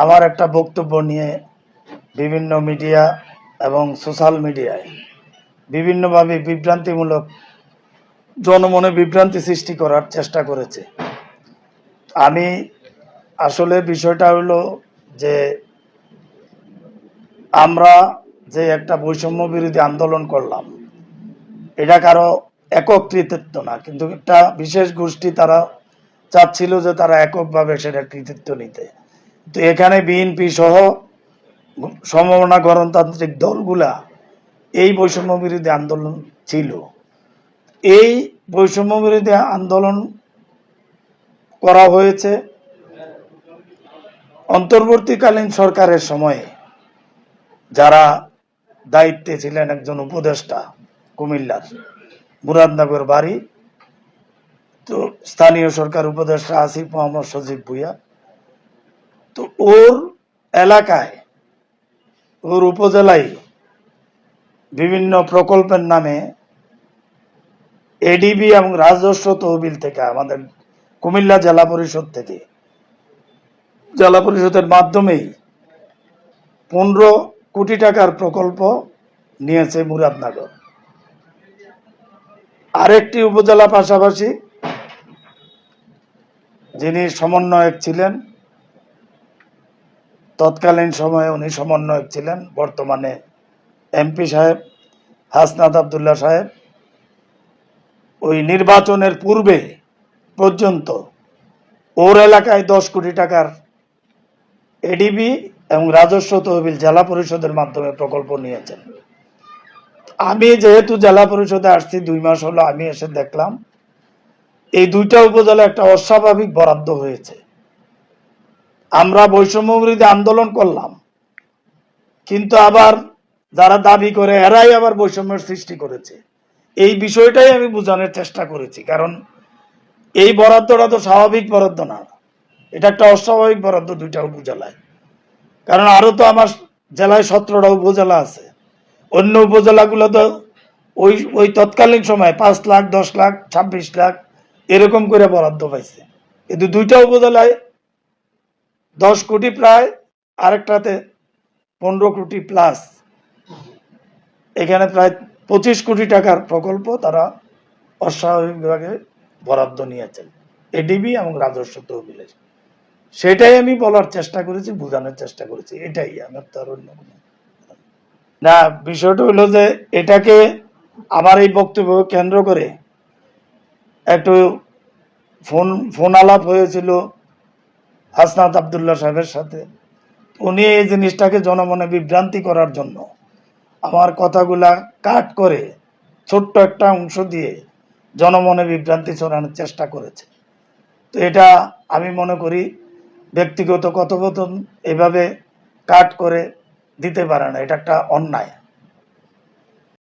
আমার একটা বক্তব্য নিয়ে বিভিন্ন মিডিয়া এবং সোশ্যাল মিডিয়ায় বিভিন্নভাবে বিভ্রান্তিমূলক জনমনে বিভ্রান্তি সৃষ্টি করার চেষ্টা করেছে। আমি আসলে বিষয়টা হলো যে আমরা যে একটা বৈষম্য বিরোধী আন্দোলন করলাম, এটা কারো একক কৃতিত্ব না, কিন্তু একটা বিশেষ গোষ্ঠী তারা চাচ্ছিল যে তারা এককভাবে সেটা কৃতিত্ব নিতে। তো এখানে বিএনপি সহ সমমনা গণতান্ত্রিক দলগুলা এই বৈষম্য বিরোধী আন্দোলন ছিল। এই বৈষম্য বিরোধী আন্দোলন করা হয়েছে অন্তর্বর্তীকালীন সরকারের সময়ে। যারা দায়িত্বে ছিলেন, একজন উপদেষ্টা কুমিল্লার, মুরাদনগর বাড়ি, তো স্থানীয় সরকার উপদেষ্টা আসিফ মোহাম্মদ সজীব ভুইয়া, তো ওর এলাকায় ওর উপজেলায় বিভিন্ন প্রকল্পের নামে এডিবি এবং রাজস্ব তহবিল থেকে, আমাদের কুমিল্লা জেলা পরিষদ থেকে, জেলা পরিষদের মাধ্যমেই 15 কোটি টাকার প্রকল্প নিয়েছে মুরাদনগর। আরেকটি উপজেলা পাশাপাশি যিনি সমন্বয়ক ছিলেন, তৎকালীন সময়ে উনি সমন্বয়ক ছিলেন, বর্তমানে এমপি সাহেব হাসনাত আবদুল্লাহ সাহেব, ওই নির্বাচনের পূর্বে পর্যন্ত ওর এলাকায় 10 কোটি টাকার এডিবি এবং রাজস্ব তহবিল জেলা পরিষদের মাধ্যমে প্রকল্প নিয়েছেন। আমি যেহেতু জেলা পরিষদে আসছি 2 মাস হলো, আমি এসে দেখলাম এই দুইটা উপজেলা একটা অস্বাভাবিক বরাদ্দ হয়েছে। আমরা বৈষম্য বিরোধী আন্দোলন করলাম, কিন্তু আবার যারা দাবি করে এরাই আবার বৈষম্যের সৃষ্টি করেছে। এই বিষয়টাই আমি বোঝানোর চেষ্টা করেছি, কারণ এই বরাদ্দটা তো স্বাভাবিক বরাদ্দ না, এটা একটা অস্বাভাবিক বরাদ্দ দুইটা উপজেলায়। কারণ আরো তো আমার জেলায় 17টা উপজেলা আছে, অন্য উপজেলাগুলো তো ওই ওই তৎকালীন সময় 5 লাখ, 10 লাখ, 26 লাখ এরকম করে বরাদ্দ পাইছে। কিন্তু দুইটা উপজেলায় 10 কোটি প্রায়, আরেকটাতে 15 কোটি প্লাস, এখানে প্রায় 25 কোটি টাকার প্রকল্প তারা অস্বাভাবিকভাবে বরাদ্দ নিয়েছেন এডিবি এবং রাজস্ব তহবিলের। সেটাই আমি বলার চেষ্টা করেছি, বোঝানোর চেষ্টা করেছি, এটাই। আমার তো আর অন্য কোনো না। বিষয়টা হলো যে এটাকে আমার এই বক্তব্য কেন্দ্র করে একটু ফোন আলাপ হয়েছিল হাসনাত আবদুল্লাহ সাহেবের সাথে। উনি এই জিনিসটাকে জনমনে বিভ্রান্তি করার জন্য আমার কথাগুলা কাট করে ছোট্ট একটা অংশ দিয়ে জনমনে বিভ্রান্তি ছড়ানোর চেষ্টা করেছে। তো এটা আমি মনে করি ব্যক্তিগত কথোপকথন এভাবে কাট করে দিতে পারে না, এটা একটা অন্যায়।